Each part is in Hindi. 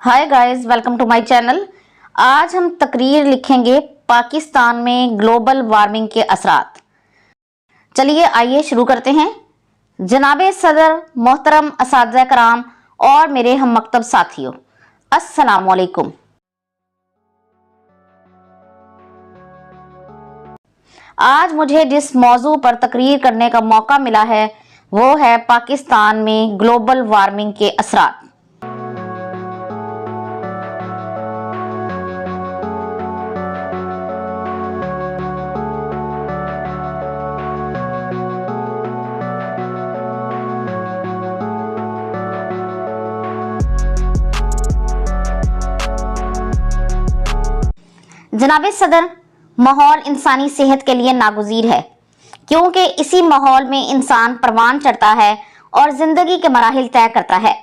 Hi guys, welcome to my channel. आज हम तकरीर लिखेंगे पाकिस्तान में ग्लोबल वार्मिंग के असरात। चलिए आइए शुरू करते हैं। जनाबे सदर, मोहतरम असातिज़ा कराम और मेरे हम मकतब साथियों, अस्सलाम वालेकुम। आज मुझे जिस मौजू पर तकरीर करने का मौका मिला है वो है पाकिस्तान में ग्लोबल वार्मिंग के असरात। जनाबे सदर, माहौल इंसानी सेहत के लिए नागुज़ीर है, क्योंकि इसी माहौल में इंसान परवान चढ़ता है और जिंदगी के मराहिल तय करता है।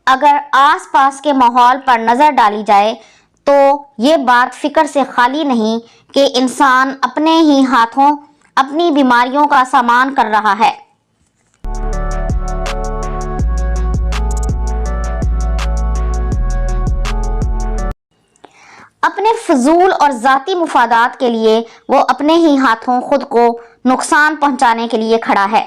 अगर आसपास के माहौल पर नजर डाली जाए तो ये बात फिक्र से खाली नहीं कि इंसान अपने ही हाथों अपनी बीमारियों का सामना कर रहा है। अपने फजूल और जाती मुफादात के लिए वो अपने ही हाथों खुद को नुकसान पहुंचाने के लिए खड़ा है।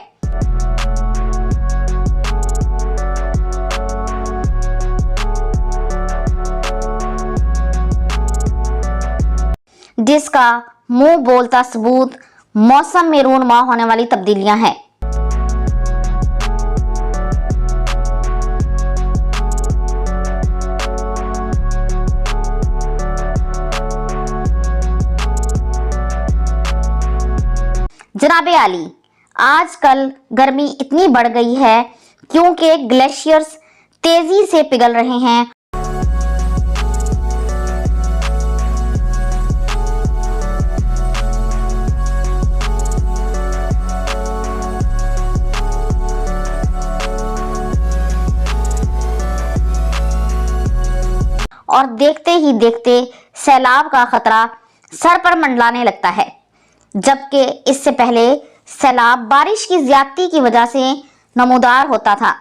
जिसका मुंह बोलता सबूत मौसम में रूनुमा होने वाली तब्दीलियां हैं। जनाबे आली, आजकल गर्मी इतनी बढ़ गई है क्योंकि ग्लेशियर्स तेजी से पिघल रहे हैं और देखते ही देखते सैलाब का खतरा सर पर मंडलाने लगता है, जबकि इससे पहले सैलाब बारिश की ज्यादती की वजह से नमूदार होता था।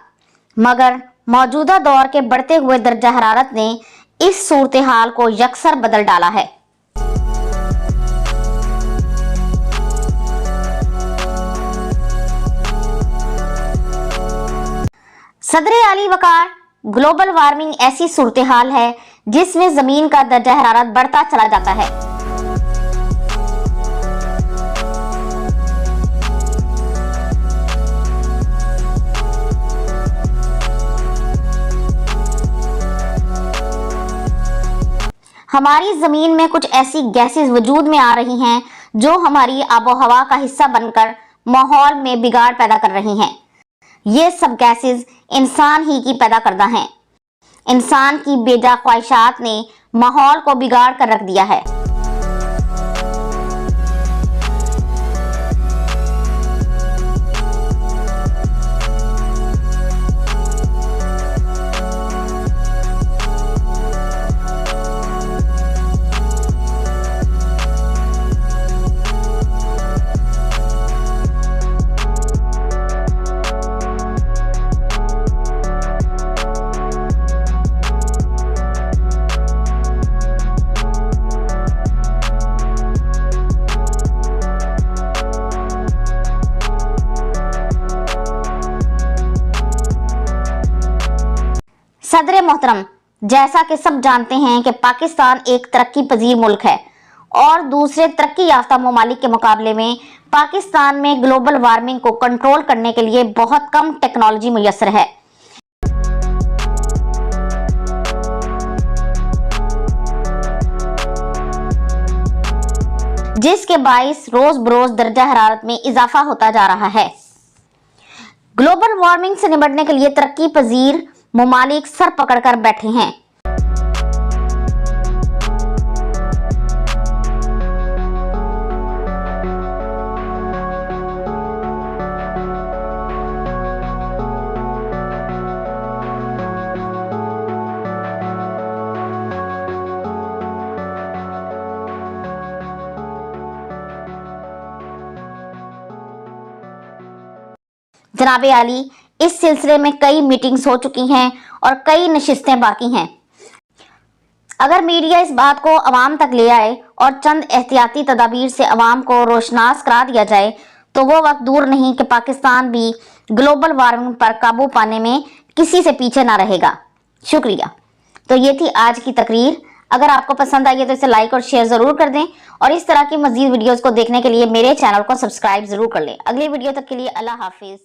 मगर मौजूदा दौर के बढ़ते हुए दर्जा हरारत ने इस सूरत हाल को यकसर बदल डाला है। सदर आली वकार, ग्लोबल वार्मिंग ऐसी सूरत हाल है जिसमें जमीन का दर्जा हरारत बढ़ता चला जाता है। हमारी जमीन में कुछ ऐसी गैसेस वजूद में आ रही हैं जो हमारी आबोहवा का हिस्सा बनकर माहौल में बिगाड़ पैदा कर रही हैं। ये सब गैसेस इंसान ही की पैदा करदा हैं। इंसान की बेजा ख्वाहिशात ने माहौल को बिगाड़ कर रख दिया है। सदर मोहतरम, जैसा कि सब जानते हैं कि पाकिस्तान एक तरक्की पजीर मुल्क है और दूसरे तरक्की याफ्ता ममालिक के मुकाबले में पाकिस्तान में ग्लोबल वार्मिंग को कंट्रोल करने के लिए बहुत कम टेक्नोलॉजी मुयस्सर है। जिसके बाइस रोज बरोज दर्जा हरारत में इजाफा होता जा रहा है। ग्लोबल वार्मिंग से निपटने के लिए तरक्की पजीर ममालिक सर पकड़कर बैठे हैं। जनाबे आली, इस सिलसिले में कई मीटिंग्स हो चुकी हैं और कई नशिस्तें बाकी हैं। अगर मीडिया इस बात को अवाम तक ले आए और चंद एहतियाती तदाबीर से अवाम को रोशनास करा दिया जाए तो वो वक्त दूर नहीं कि पाकिस्तान भी ग्लोबल वार्मिंग पर काबू पाने में किसी से पीछे ना रहेगा। शुक्रिया। तो ये थी आज की तकरीर। अगर आपको पसंद आई है तो इसे लाइक और शेयर जरूर कर दें और इस तरह की मजीद वीडियोस को देखने के लिए मेरे चैनल को सब्सक्राइब जरूर कर लें। अगली वीडियो तक के लिए अल्लाह हाफिज।